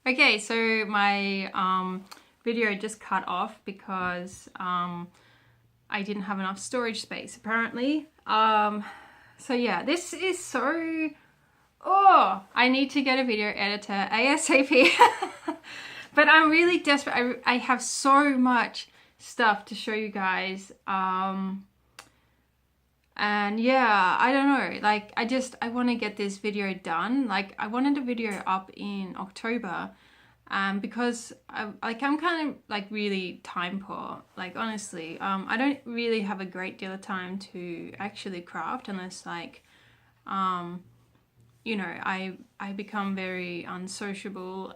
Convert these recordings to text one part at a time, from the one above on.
Okay, so my video just cut off because I didn't have enough storage space apparently. So yeah, this is so... Oh, I need to get a video editor ASAP. But I'm really desperate. I have so much stuff to show you guys. And yeah, I don't know, like I want to get this video done. Like I wanted a video up in October because I'm kind of like really time poor. Like honestly, I don't really have a great deal of time to actually craft unless like you know, I become very unsociable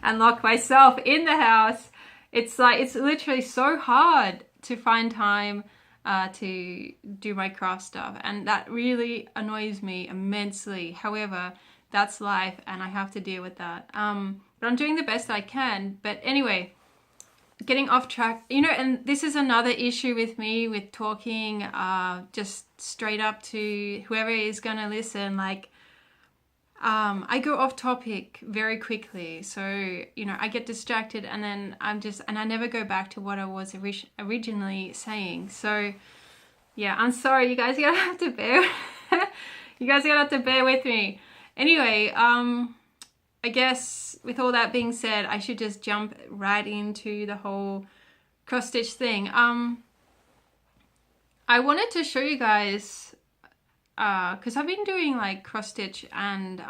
and lock myself in the house. It's like, it's literally so hard to find time to do my craft stuff, and that really annoys me immensely. However, that's life and I have to deal with that. But I'm doing the best I can. But anyway, getting off track, you know, and this is another issue with me with talking just straight up to whoever is gonna listen. Like I go off topic very quickly, so you know I get distracted and then I never go back to what I was originally saying. So yeah, I'm sorry, you guys are gonna have to bear you guys are gonna have to bear with me. Anyway, I guess with all that being said, I should just jump right into the whole cross stitch thing. I wanted to show you guys because I've been doing like cross stitch and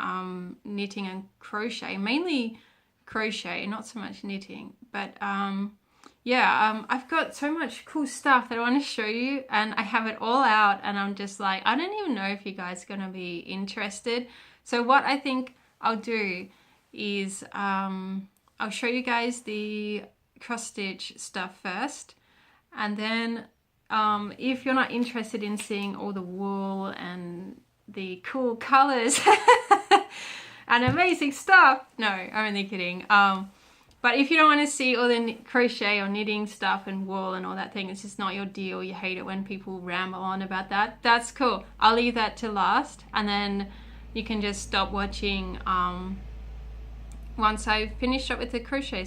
knitting and crochet, mainly crochet, not so much knitting. But yeah, I've got so much cool stuff that I want to show you, and I have it all out, and I'm just like, I don't even know if you guys are gonna be interested. So what I think I'll do is I'll show you guys the cross stitch stuff first, and then if you're not interested in seeing all the wool and the cool colors and amazing stuff, no, I'm only kidding. But if you don't want to see all the crochet or knitting stuff and wool and all that thing, it's just not your deal, you hate it when people ramble on about that, that's cool. I'll leave that to last, and then you can just stop watching once I've finished up with the crochet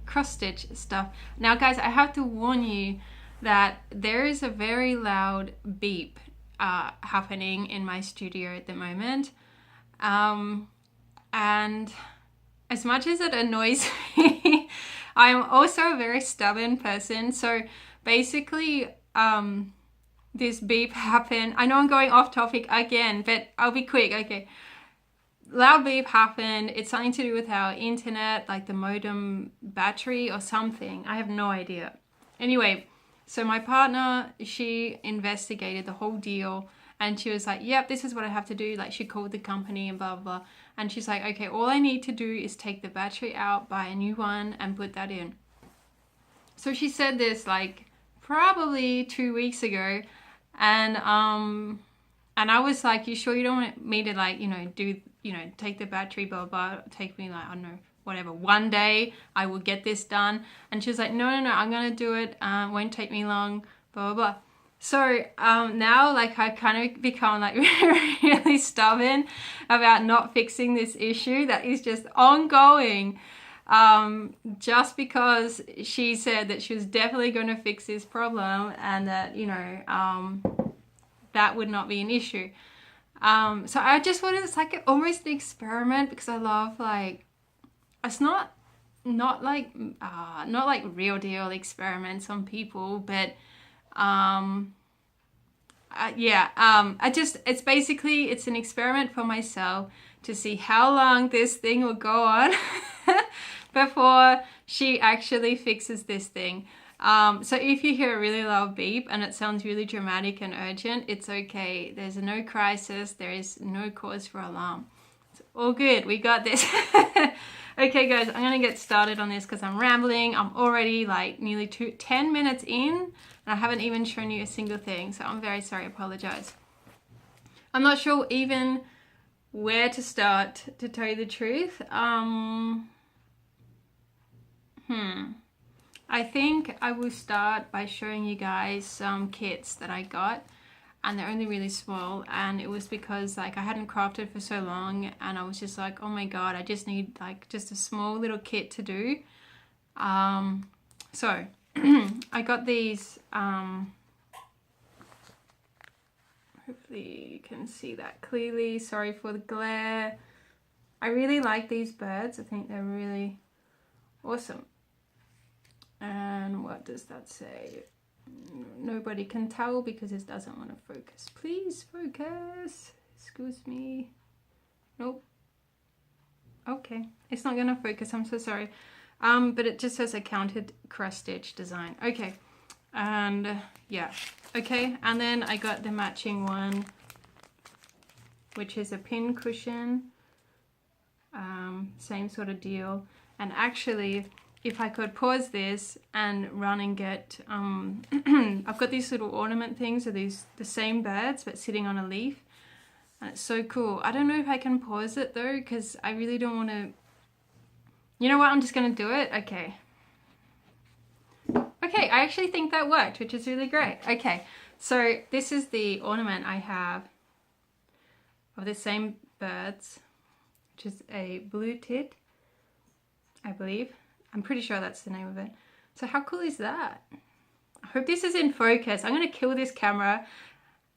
cross stitch stuff. Now guys, I have to warn you that there is a very loud beep happening in my studio at the moment, and as much as it annoys me, I'm also a very stubborn person. So basically this beep happened. I know I'm going off topic again, but I'll be quick. Okay, loud beep happened. It's something to do with our internet, like the modem battery or something. I have no idea. Anyway, so my partner, she investigated the whole deal, and she was like, yep, this is what I have to do. Like she called the company and blah, blah, blah. And she's like, okay, all I need to do is take the battery out, buy a new one and put that in. So she said this like probably 2 weeks ago. And I was like, you sure you don't want me to like, you know, take the battery, blah, blah, take me like, I don't know, whatever, one day I will get this done. And she was like, no, I'm gonna do it, won't take me long, blah, blah, blah. So now like I kind of become like really stubborn about not fixing this issue that is just ongoing, just because she said that she was definitely going to fix this problem and that, you know, that would not be an issue. So I just wanted, it's like almost an experiment, because I love, like, it's not like real deal experiments on people, but it's basically, it's an experiment for myself to see how long this thing will go on before she actually fixes this thing. So if you hear a really loud beep and it sounds really dramatic and urgent, it's okay. There's no crisis. There is no cause for alarm. It's all good. We got this. Okay, guys, I'm going to get started on this because I'm rambling. I'm already like nearly 10 minutes in, and I haven't even shown you a single thing. So I'm very sorry. I apologize. I'm not sure even where to start, to tell you the truth. I think I will start by showing you guys some kits that I got. and they're only really small, and it was because like I hadn't crafted for so long, and I was just like, oh my god, I just need like just a small little kit to do. So I got these, hopefully you can see that clearly, sorry for the glare. I really like these birds, I think they're really awesome. And what does that say? Nobody can tell because it doesn't want to focus. Please focus. Excuse me. Nope. Okay, it's not gonna focus, I'm so sorry. But it just says a counted cross stitch design. Okay, and yeah, okay, and then I got the matching one, which is a pin cushion. Same sort of deal. And actually, if I could pause this and run and get, I've got these little ornament things, so these the same birds but sitting on a leaf, and it's so cool. I don't know if I can pause it though, because I really don't want to. You know what? I'm just gonna do it. Okay. Okay, I actually think that worked, which is really great. Okay, so this is the ornament I have of the same birds, which is a blue tit, I believe. I'm pretty sure that's the name of it. So how cool is that? I hope this is in focus. I'm gonna kill this camera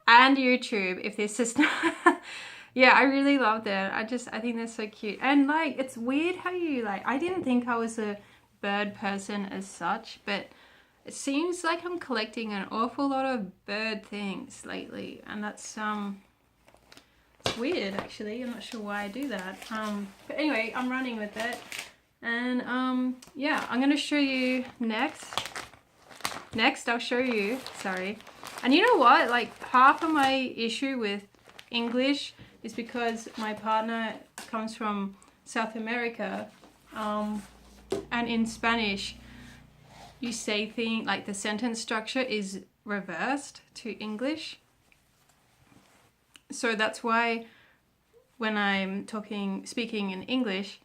and YouTube if this is not. Yeah, I really loved it. I think they're so cute. And like, it's weird how you like, I didn't think I was a bird person as such, but it seems like I'm collecting an awful lot of bird things lately. And that's, it's weird actually. I'm not sure why I do that. But anyway, I'm running with it. And yeah, I'm gonna show you next. I'll show you, sorry. And you know what, like half of my issue with English is because my partner comes from South America, and in Spanish you say things like the sentence structure is reversed to English. So that's why when I'm speaking in English,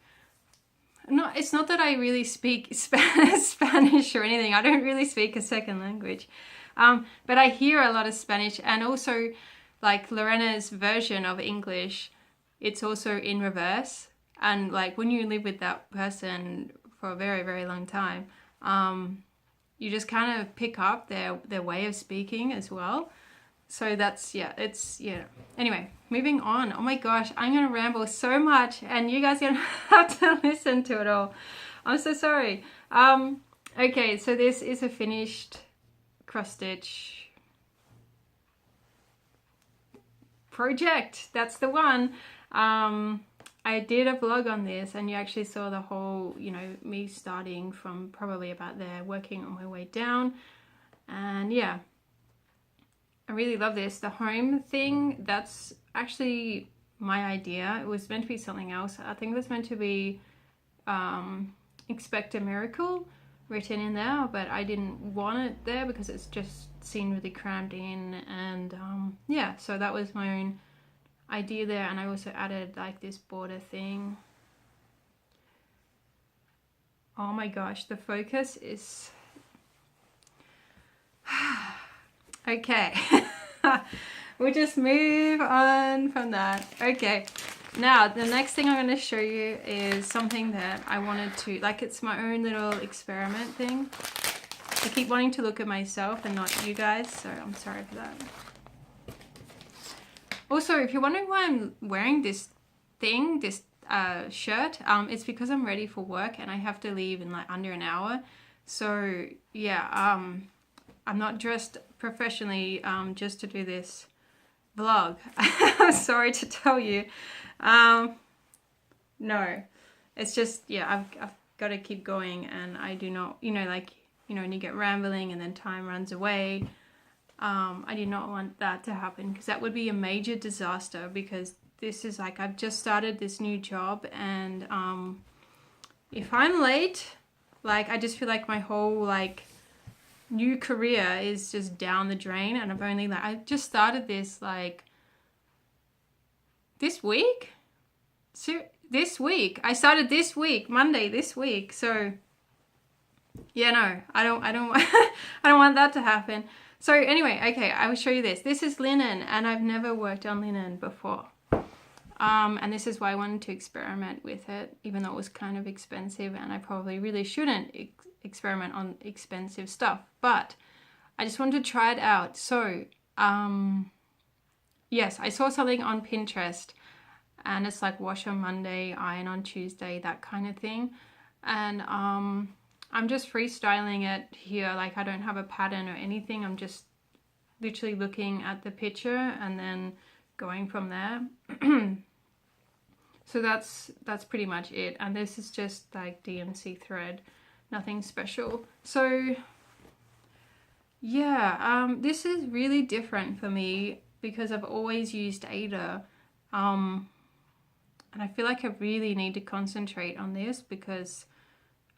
it's not that I really speak Spanish or anything. I don't really speak a second language. But I hear a lot of Spanish, and also like Lorena's version of English, it's also in reverse. And like when you live with that person for a very, very long time, you just kind of pick up their way of speaking as well. So that's, yeah, it's, yeah. Anyway, moving on. Oh my gosh, I'm going to ramble so much and you guys are going to have to listen to it all. I'm so sorry. Okay, so this is a finished cross stitch project. That's the one. I did a vlog on this and you actually saw the whole, you know, me starting from probably about there, working on my way down. And yeah, I really love this. The home thing, that's actually my idea. It was meant to be something else. I think it was meant to be Expect a Miracle written in there, but I didn't want it there because it's just seemed really crammed in. And yeah, so that was my own idea there. And I also added like this border thing. Oh my gosh, the focus is okay. We'll just move on from that. Okay, now the next thing I'm going to show you is something that I wanted to, like, it's my own little experiment thing. I keep wanting to look at myself and not you guys, so I'm sorry for that. Also, if you're wondering why I'm wearing this thing, this shirt, it's because I'm ready for work and I have to leave in like under an hour. So yeah, I'm not dressed professionally just to do this vlog. Sorry to tell you. No, it's just, yeah, I've got to keep going, and I do not, you know, like, you know, when you get rambling and then time runs away, I do not want that to happen, because that would be a major disaster, because this is like, I've just started this new job, and if I'm late, like, I just feel like my whole like new career is just down the drain. And I've only like, I just started this like this week. So this week I started this week, Monday this week. So yeah, no, I don't I don't want that to happen. So anyway, okay, I will show you this. This is linen, and I've never worked on linen before. And this is why I wanted to experiment with it, even though it was kind of expensive, and I probably really shouldn't experiment on expensive stuff. But I just wanted to try it out. So, yes, I saw something on Pinterest, and it's like wash on Monday, iron on Tuesday, that kind of thing. And I'm just freestyling it here. Like, I don't have a pattern or anything. I'm just literally looking at the picture and then going from there. So that's pretty much it. And this is just like DMC thread, nothing special. So yeah, this is really different for me because I've always used Aida. And I feel like I really need to concentrate on this because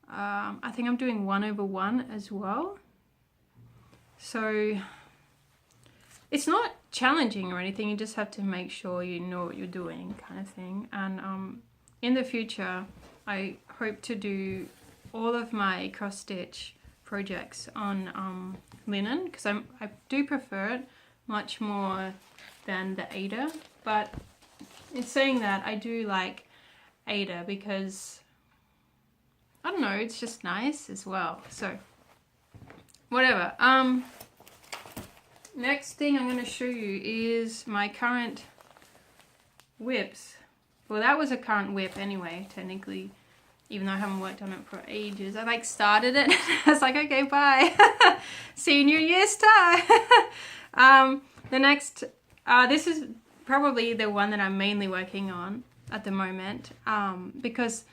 I think I'm doing 1/1 as well. So it's not challenging or anything, you just have to make sure you know what you're doing, kind of thing. And in the future, I hope to do all of my cross stitch projects on linen, because I do prefer it much more than the Aida. But in saying that, I do like Aida because, I don't know, it's just nice as well. So whatever. Next thing I'm going to show you is my current whips. Well, that was a current whip anyway, technically, even though I haven't worked on it for ages. I like started it. I was like, okay, bye. See you in New Year's time. The next, this is probably the one that I'm mainly working on at the moment, because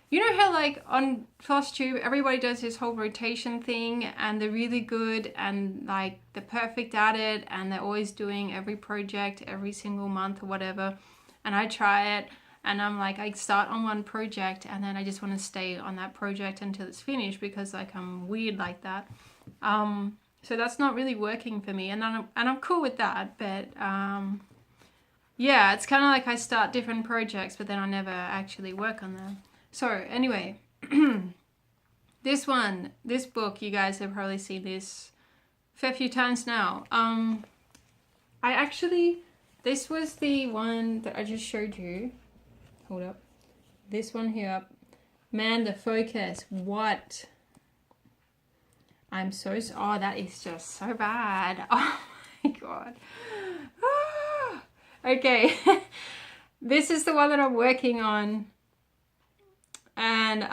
you know how like on flosstube everybody does this whole rotation thing and they're really good and like they're perfect at it and they're always doing every project every single month or whatever, and I try it and I'm like, I start on one project and then I just want to stay on that project until it's finished because like I'm weird like that. So that's not really working for me, and I'm cool with that, but yeah, it's kind of like I start different projects but then I never actually work on them. So anyway, this book, you guys have probably seen this a fair few times now. This was the one that I just showed you. Hold up. This one here. Man, the focus. What? Oh, that is just so bad. Oh my God. Okay. This is the one that I'm working on. And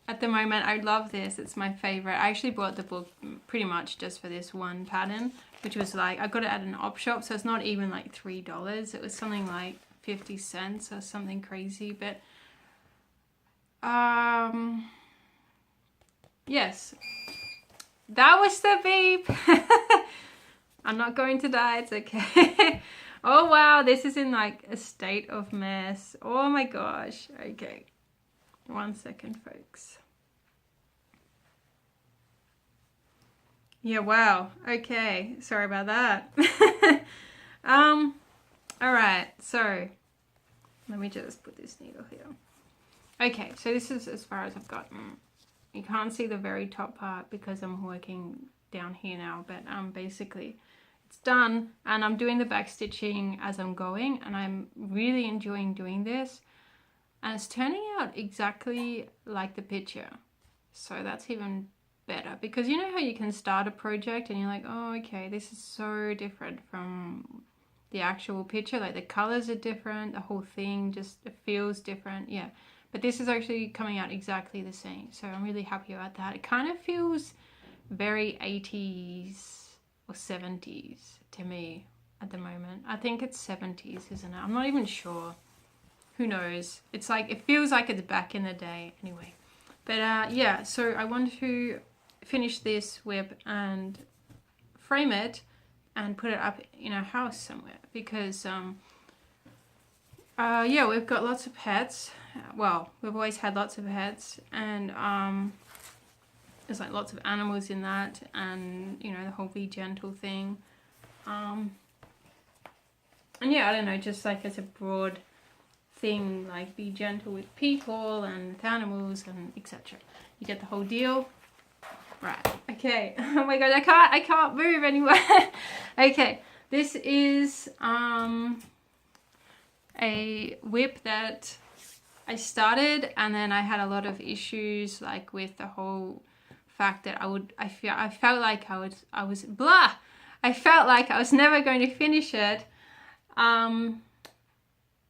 at the moment I love this. It's my favorite. I actually bought the book pretty much just for this one pattern, which was like, I got it at an op shop, so it's not even like $3. It was something like 50 cents or something crazy. But yes, that was the beep. I'm not going to die, it's okay. Oh wow, this is in like a state of mess. Oh my gosh. Okay, 1 second, folks. Yeah, wow. Okay, sorry about that. All right, so let me just put this needle here. Okay, so this is as far as I've gotten. You can't see the very top part because I'm working down here now, but basically it's done, and I'm doing the back stitching as I'm going, and I'm really enjoying doing this, and it's turning out exactly like the picture. So that's even better, because you know how you can start a project and you're like, oh okay, this is so different from the actual picture, like the colors are different, the whole thing just, it feels different. Yeah, but this is actually coming out exactly the same, so I'm really happy about that. It kind of feels very 80s or 70s to me at the moment. I think it's 70s, isn't it? I'm not even sure. Who knows? It's like, it feels like it's back in the day anyway. But yeah, so I want to finish this whip and frame it and put it up in our house somewhere, because yeah, we've got lots of pets. Well, we've always had lots of pets, and there's like lots of animals in that, and you know, the whole be gentle thing. And yeah, I don't know, just like as a broad thing, like be gentle with people and with animals and etc. You get the whole deal. Right. Okay. Oh my god, I can't move anywhere. Okay. This is a whip that I started, and then I had a lot of issues like with the whole fact that I felt like I felt like I was never going to finish it. And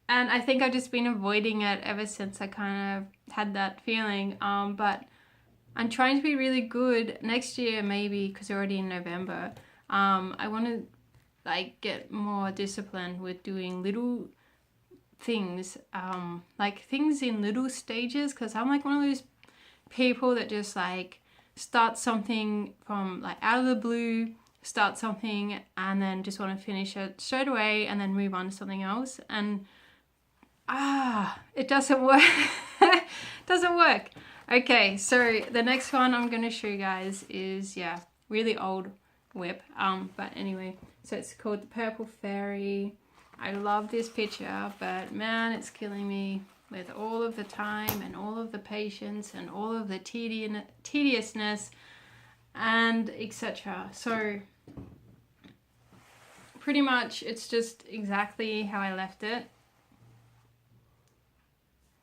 I think I've just been avoiding it ever since I kind of had that feeling. But I'm trying to be really good next year, maybe, because we're already in November. I want to like get more disciplined with doing little things, like things in little stages, because I'm like one of those people that just like start something from like out of the blue, start something and then just want to finish it straight away and then move on to something else, and it doesn't work. Doesn't work. Okay, so the next one I'm going to show you guys is, yeah, really old whip, but anyway, so it's called the Purple Fairy. I love this picture, but man, it's killing me with all of the time and all of the patience and all of the tediousness and etc. So pretty much it's just exactly how I left it.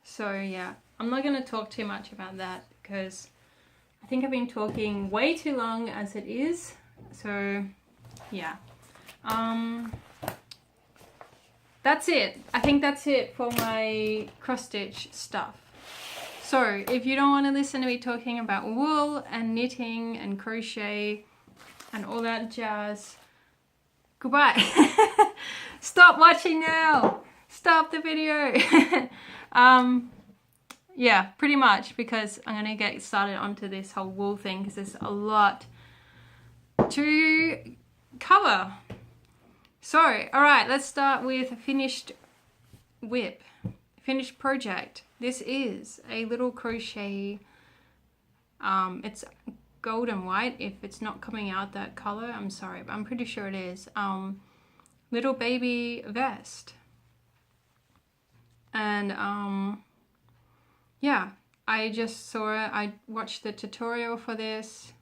So yeah, I'm not going to talk too much about that because I think I've been talking way too long as it is. So yeah, that's it. I think that's it for my cross stitch stuff. So if you don't want to listen to me talking about wool and knitting and crochet and all that jazz, goodbye. Stop watching now. Stop the video. Yeah, pretty much, because I'm going to get started onto this whole wool thing because there's a lot to cover. So, alright, let's start with a finished whip, finished project. This is a little crochet, it's gold and white. If it's not coming out that color, I'm sorry, but I'm pretty sure it is. Little baby vest. And yeah, I just saw it. I watched the tutorial for this.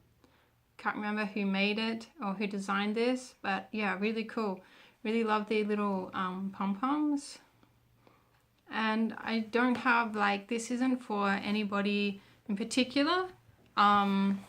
Can't remember who made it or who designed this, but yeah, really cool. Really love the little pom-poms. And I don't have, like, this isn't for anybody in particular. I'm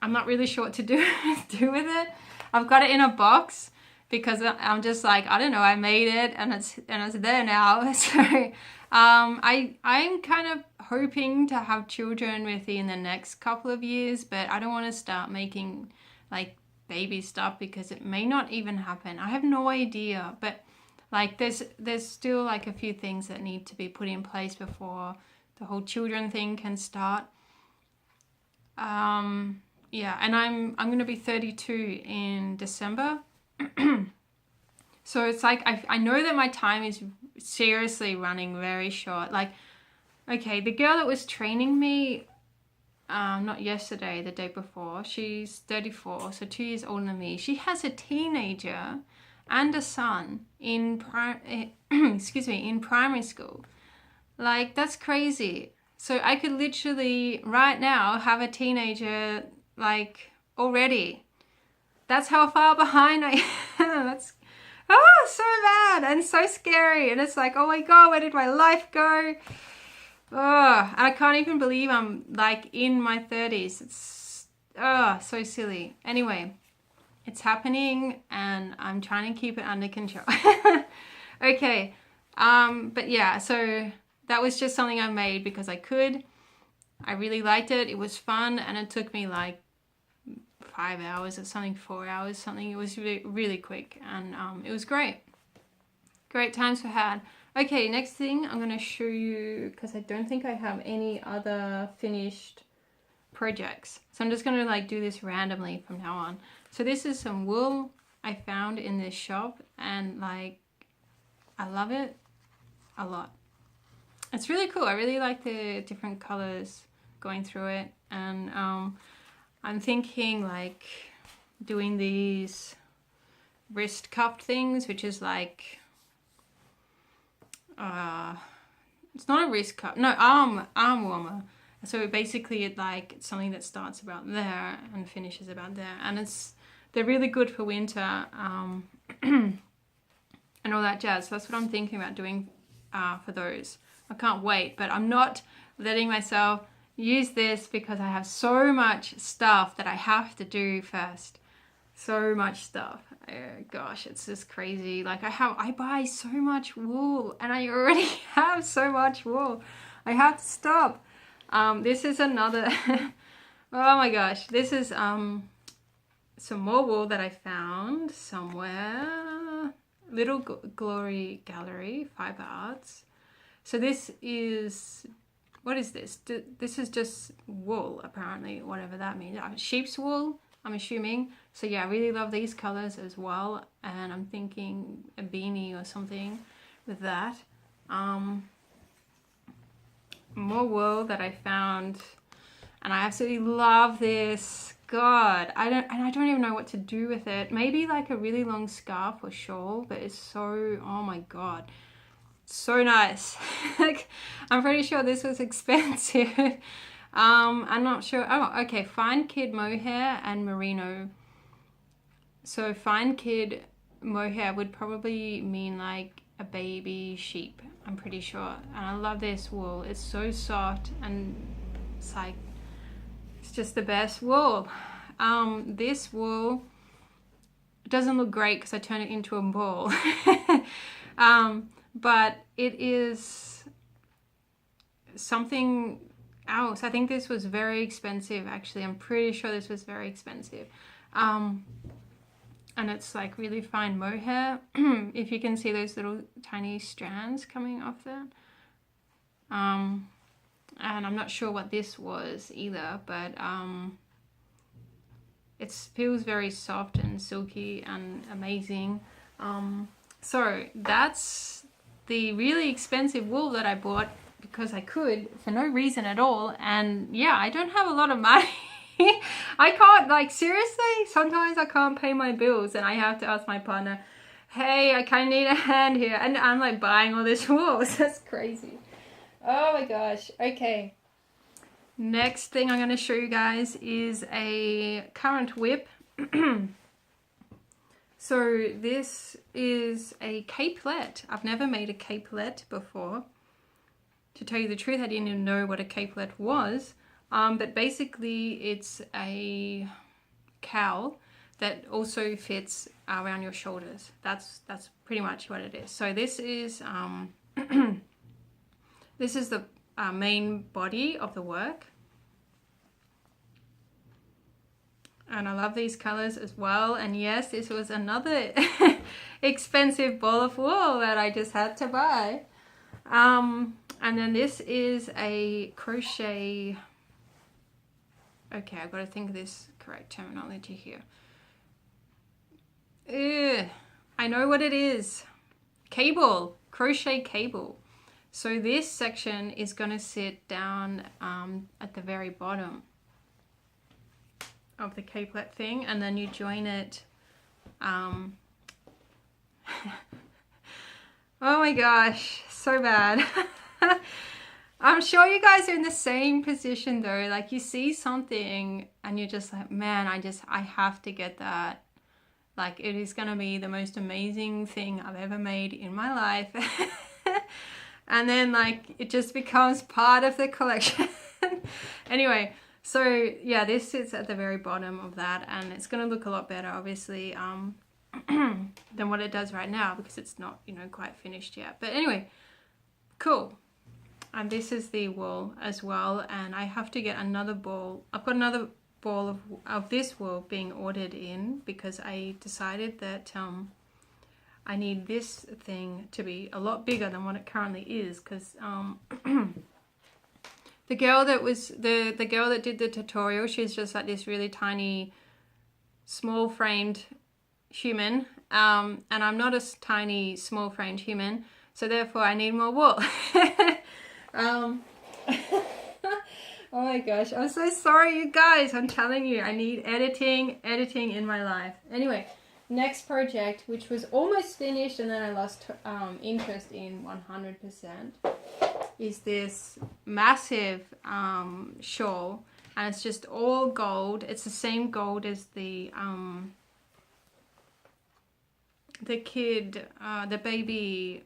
not really sure what to do with it. I've got it in a box because I'm just like, I don't know, I made it and it's there now. So I'm kind of hoping to have children within the next couple of years, but I don't want to start making like baby stuff because it may not even happen. I have no idea, but like there's still like a few things that need to be put in place before the whole children thing can start. Yeah, and I'm gonna be 32 in December. So it's like I know that my time is seriously running very short. Like, okay, the girl that was training me, not yesterday, the day before, she's 34, so 2 years older than me. She has a teenager and a son in in primary school. Like, that's crazy. So I could literally right now have a teenager like already. That's how far behind I am. That's so bad and so scary. And it's like, oh my god, where did my life go? Oh, and I can't even believe I'm like in my 30s. It's so silly. Anyway, it's happening and I'm trying to keep it under control. Okay, but yeah, so that was just something I made because I could. I really liked it. It was fun, and it took me like 5 hours or something, 4 hours, something. It was really, really quick, and it was great. Great times were had. Okay, next thing I'm going to show you, because I don't think I have any other finished projects. So I'm just going to like do this randomly from now on. So this is some wool I found in this shop, and like I love it a lot. It's really cool. I really like the different colors going through it, and I'm thinking like doing these wrist cup things, which is like it's not a wrist cup, no, arm warmer. So basically it's something that starts about there and finishes about there, and they're really good for winter and all that jazz. So that's what I'm thinking about doing for those. I can't wait, but I'm not letting myself use this because I have so much stuff that I have to do first. So much stuff. Oh, gosh, it's just crazy. Like I buy so much wool and I already have so much wool. I have to stop. This is another oh my gosh, this is some more wool that I found somewhere. Little Glory Gallery, Fiber Arts. So this is, what is this? This is just wool, apparently, whatever that means. Sheep's wool, I'm assuming. So yeah, I really love these colors as well. And I'm thinking a beanie or something with that. More wool that I found. And I absolutely love this. God, I don't even know what to do with it. Maybe like a really long scarf or shawl, but it's so, oh my God. So nice. Like, I'm pretty sure this was expensive. I'm not sure. Oh, okay. Fine Kid Mohair and Merino. So Fine Kid Mohair would probably mean like a baby sheep, I'm pretty sure. And I love this wool. It's so soft and it's like, it's just the best wool. This wool doesn't look great because I turned it into a ball. But it is something else. I think this was very expensive, actually. I'm pretty sure this was very expensive. And it's like really fine mohair. If you can see those little tiny strands coming off there. And I'm not sure what this was either, but it feels very soft and silky and amazing. So that's the really expensive wool that I bought because I could for no reason at all. And yeah, I don't have a lot of money. I can't, like, seriously, sometimes I can't pay my bills and I have to ask my partner, hey, I kind of need a hand here. And I'm like buying all this wool. That's crazy. Oh my gosh. Okay. Next thing I'm going to show you guys is a current whip. So this is a capelet. I've never made a capelet before. To tell you the truth, I didn't even know what a capelet was. But basically it's a cowl that also fits around your shoulders. That's pretty much what it is. So this is this is the main body of the work. And I love these colors as well. And yes, this was another expensive ball of wool that I just had to buy. And then this is a crochet. Okay, I've got to think of this correct terminology here. I know what it is. Cable, crochet cable. So this section is going to sit down at the very bottom of the capelet thing, and then you join it. Oh my gosh, so bad. I'm sure you guys are in the same position though. Like, you see something and you're just like, man, I have to get that. Like, it is gonna be the most amazing thing I've ever made in my life. And then like it just becomes part of the collection. Anyway, so yeah, this sits at the very bottom of that, and it's gonna look a lot better obviously than what it does right now because it's not, you know, quite finished yet. But anyway, cool. And this is the wool as well, and I have to get another ball. I've got another ball of this wool being ordered in because I decided that I need this thing to be a lot bigger than what it currently is, because the girl that was the girl that did the tutorial, she's just like this really tiny, small framed human, and I'm not a tiny, small framed human, so therefore I need more wool. Oh my gosh, I'm so sorry you guys. I'm telling you, I need editing in my life. Anyway, next project, which was almost finished and then I lost interest in 100%, is this massive shawl, and it's just all gold. It's the same gold as the baby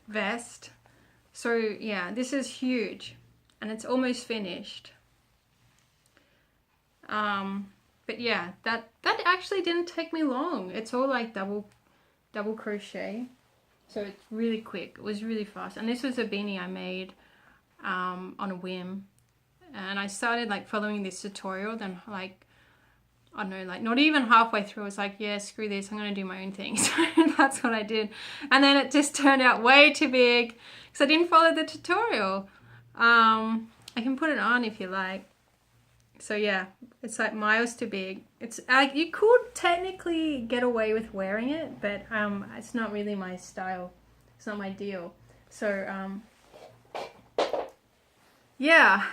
vest. So yeah, this is huge, and it's almost finished. But yeah, that actually didn't take me long. It's all like double crochet, so it's really quick. It was really fast. And this was a beanie I made on a whim, and I started like following this tutorial, then like, I don't know, like not even halfway through, I was like, yeah, screw this, I'm gonna do my own thing. So that's what I did. And then it just turned out way too big because I didn't follow the tutorial. I can put it on if you like. So yeah, it's like miles too big. It's like, you could technically get away with wearing it, but it's not really my style. It's not my deal. So yeah,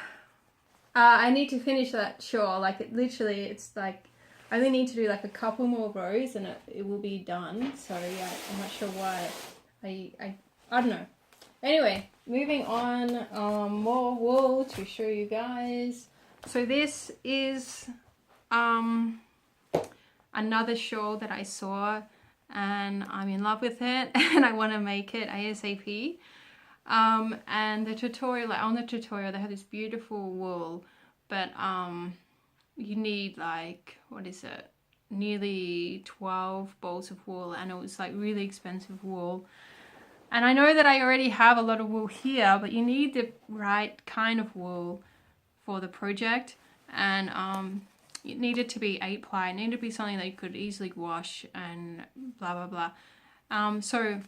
I need to finish that shawl. Like it's like, I only need to do like a couple more rows and it will be done. So yeah, I'm not sure why I don't know. Anyway, moving on, more wool to show you guys. So this is another shawl that I saw, and I'm in love with it, and I want to make it ASAP. And the tutorial, like on the tutorial, they have this beautiful wool, but you need like, what is it, nearly 12 balls of wool, and it was like really expensive wool. And I know that I already have a lot of wool here, but you need the right kind of wool for the project, and it needed to be 8-ply. It needed to be something that you could easily wash and blah blah blah. So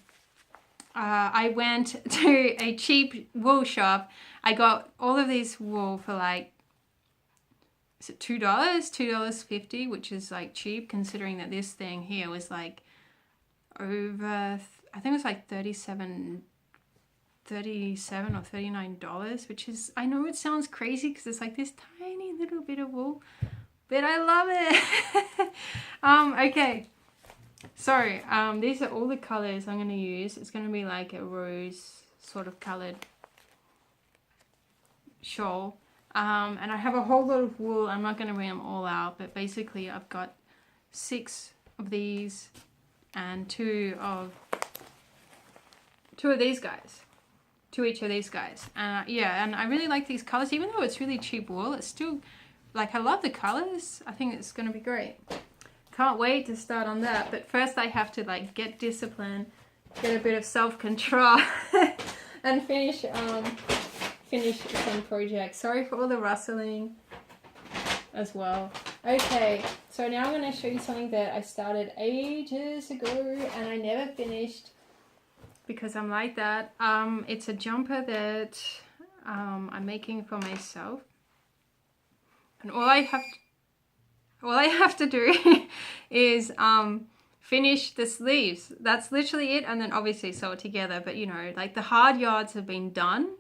I went to a cheap wool shop. I got all of this wool for like, is it $2? $2.50, which is like cheap considering that this thing here was like over, I think it was like $37 or $39, which is, I know it sounds crazy because it's like this tiny little bit of wool, but I love it. Okay, so these are all the colors I'm going to use. It's going to be like a rose sort of colored shawl, and I have a whole lot of wool. I'm not going to bring them all out, but basically I've got 6 of these and 2 of these guys. 2 each of these guys. Yeah, and I really like these colors. Even though it's really cheap wool, it's still, like, I love the colors. I think it's going to be great. Can't wait to start on that. But first I have to, like, get discipline, get a bit of self-control, and finish some projects. Sorry for all the rustling as well. Okay, so now I'm going to show you something that I started ages ago and I never finished, because I'm like that. It's a jumper that I'm making for myself, and all I have to do is finish the sleeves. That's literally it, and then obviously sew it together. But you know, like the hard yards have been done.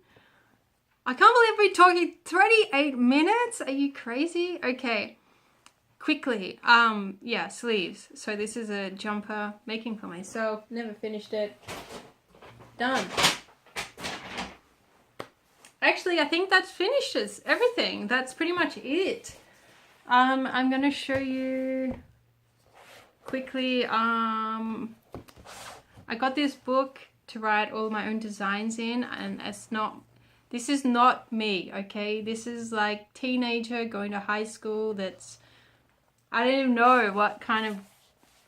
I can't believe we're talking 38 minutes. Are you crazy? Okay, quickly. Yeah, sleeves. So this is a jumper making for myself. Never finished it. Done. Actually, I think that finishes everything. That's pretty much it. I'm gonna show you quickly. I got this book to write all my own designs in, and this is not me, okay? This is like teenager going to high school. I don't even know what kind of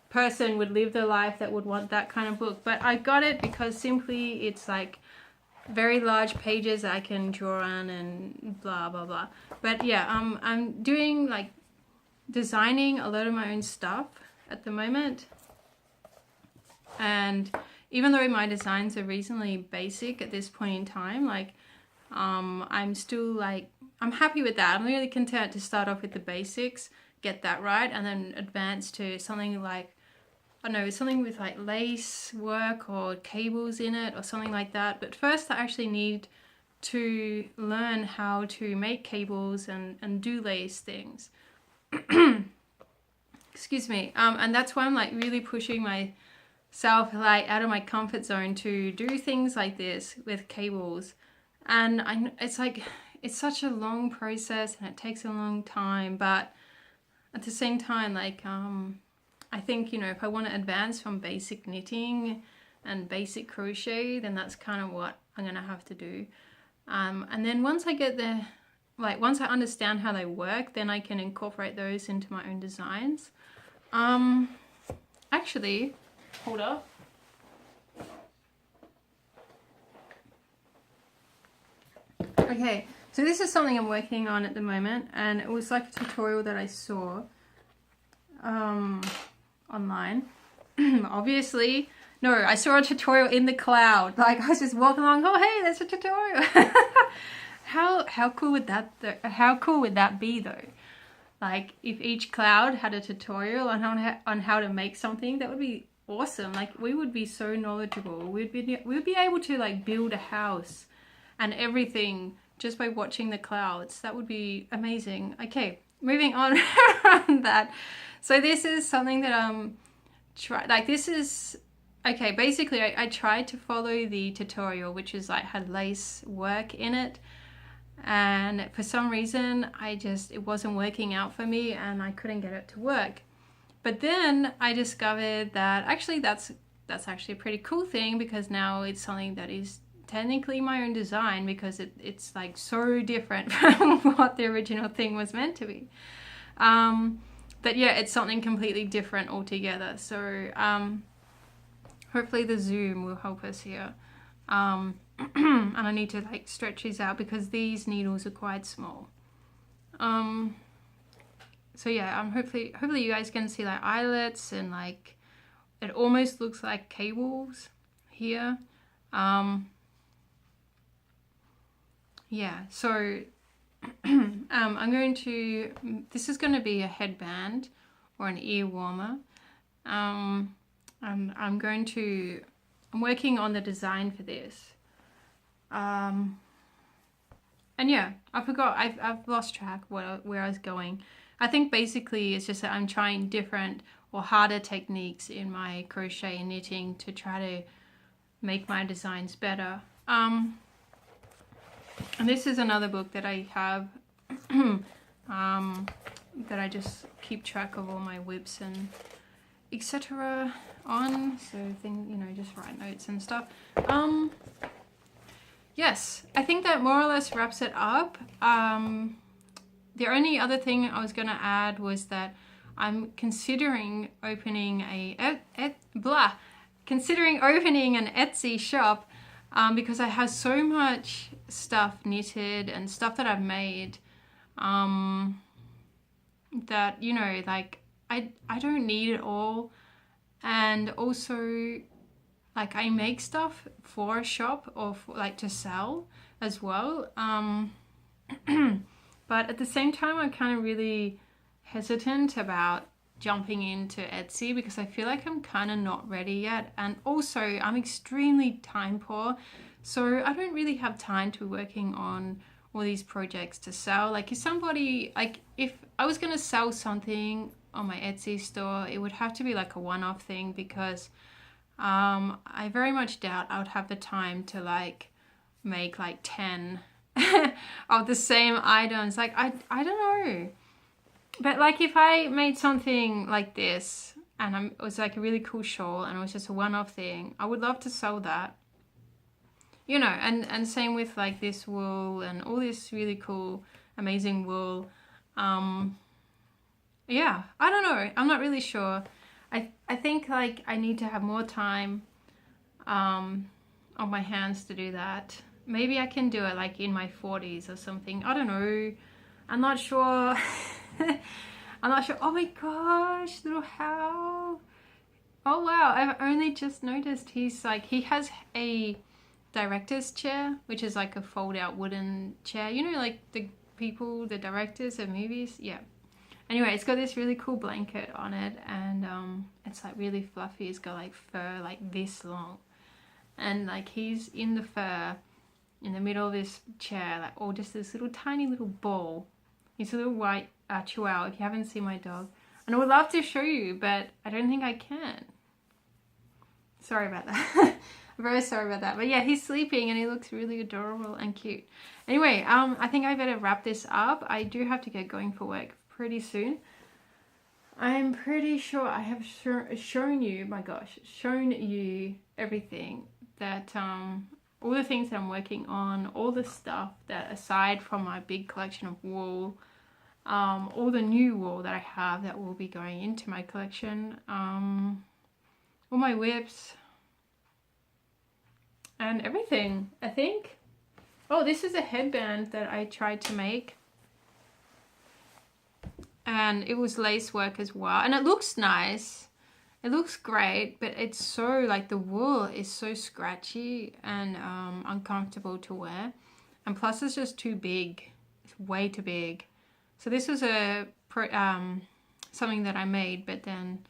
person would live their life that would want that kind of book, but I got it because simply it's like very large pages I can draw on and blah blah blah. But yeah, I'm doing like designing a lot of my own stuff at the moment, and even though my designs are reasonably basic at this point in time, like I'm still like, I'm happy with that. I'm really content to start off with the basics, get that right, and then advance to something like, I don't know, something with like lace work or cables in it or something like that. But first I actually need to learn how to make cables and do lace things. Excuse me. And that's why I'm like really pushing myself like out of my comfort zone to do things like this with cables. And it's like, it's such a long process and it takes a long time, but at the same time, like, I think, you know, if I want to advance from basic knitting and basic crochet, then that's kind of what I'm going to have to do. And then once I get there, like once I understand how they work, then I can incorporate those into my own designs. Actually, hold up. Okay, so this is something I'm working on at the moment, and it was like a tutorial that I saw online. Obviously, no, I saw a tutorial in the cloud. Like I was just walking along, oh hey, there's a tutorial. How cool would that be though? Like if each cloud had a tutorial on how to make something, that would be awesome. Like we would be so knowledgeable. We'd be able to like build a house and everything just by watching the clouds. That would be amazing. Okay, moving on from that. So this is something that okay, basically I tried to follow the tutorial, which is like had lace work in it, and for some reason it wasn't working out for me and I couldn't get it to work. But then I discovered that actually that's actually a pretty cool thing, because now it's something that is technically my own design, because it's like so different from what the original thing was meant to be. But yeah, it's something completely different altogether. So hopefully the zoom will help us here. And I need to like stretch these out because these needles are quite small. So yeah, hopefully you guys can see like eyelets, and like it almost looks like cables here. Yeah, so I'm going to, this is going to be a headband or an ear warmer. I'm working on the design for this. And yeah, I've lost track where I was going. I think basically it's just that I'm trying different or harder techniques in my crochet and knitting to try to make my designs better. And this is another book that I have that I just keep track of all my whips and etc. on, so just write notes and stuff. Yes, I think that more or less wraps it up. The only other thing I was going to add was that I'm considering opening an Etsy shop, because I have so much stuff knitted and stuff that I've made that, like I don't need it all. And also, like, I make stuff for a shop or like to sell as well. But at the same time, I'm kind of really hesitant about jumping into Etsy because I feel like I'm kind of not ready yet. And also, I'm extremely time poor. So I don't really have time to be working on all these projects to sell. Like if I was going to sell something on my Etsy store, it would have to be like a one-off thing, because I very much doubt I would have the time to like make like 10 of the same items. Like I don't know. But like if I made something like this and it was like a really cool shawl and it was just a one-off thing, I would love to sell that. And same with like this wool and all this really cool, amazing wool. Yeah, I don't know. I'm not really sure. I think like I need to have more time on my hands to do that. Maybe I can do it like in my 40s or something. I don't know. I'm not sure. I'm not sure. Oh my gosh, little Hal. Oh wow, I've only just noticed he has a director's chair, which is like a fold out wooden chair. Like the directors of movies. Yeah. Anyway, it's got this really cool blanket on it, and it's like really fluffy. It's got like fur like this long, and like he's in the fur in the middle of this chair, like, or just this little tiny little ball. He's a little white chihuahua, if you haven't seen my dog. And I would love to show you, but I don't think I can. Sorry about that. Very sorry about that. But yeah, he's sleeping and he looks really adorable and cute. Anyway, I think I better wrap this up. I do have to get going for work pretty soon. I'm pretty sure I have shown you, my gosh, shown you everything that, all the things that I'm working on, all the stuff that aside from my big collection of wool, all the new wool that I have that will be going into my collection, all my whips, and everything, I think. Oh, this is a headband that I tried to make. And it was lace work as well. And it looks nice. It looks great, but it's so, like, the wool is so scratchy and uncomfortable to wear. And plus it's just too big. It's way too big. So this was a something that I made, but then,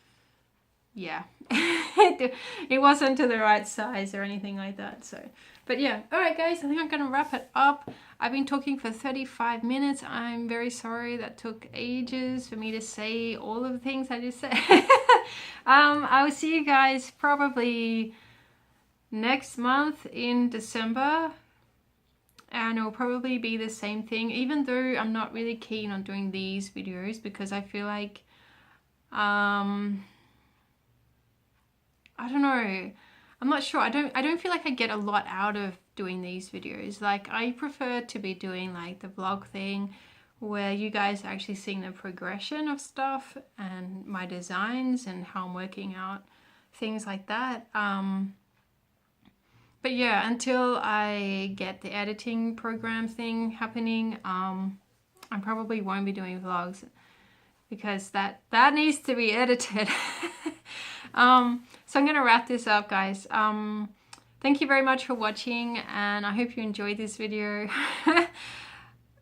yeah. it wasn't to the right size or anything like that. So, but yeah. Alright guys, I think I'm going to wrap it up. I've been talking for 35 minutes. I'm very sorry that took ages for me to say all of the things I just said. I will see you guys probably next month in December. And it'll probably be the same thing, even though I'm not really keen on doing these videos because I feel like, I don't know. I'm not sure. I don't feel like I get a lot out of doing these videos. Like, I prefer to be doing like the vlog thing where you guys are actually seeing the progression of stuff and my designs and how I'm working out things like that. But yeah, until I get the editing program thing happening, I probably won't be doing vlogs because that needs to be edited. So I'm gonna wrap this up, guys. Thank you very much for watching, and I hope you enjoyed this video.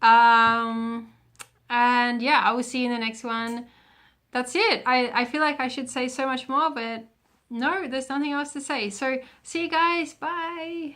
And yeah, I will see you in the next one. That's it. I feel like I should say so much more, but no, there's nothing else to say. So see you guys. Bye.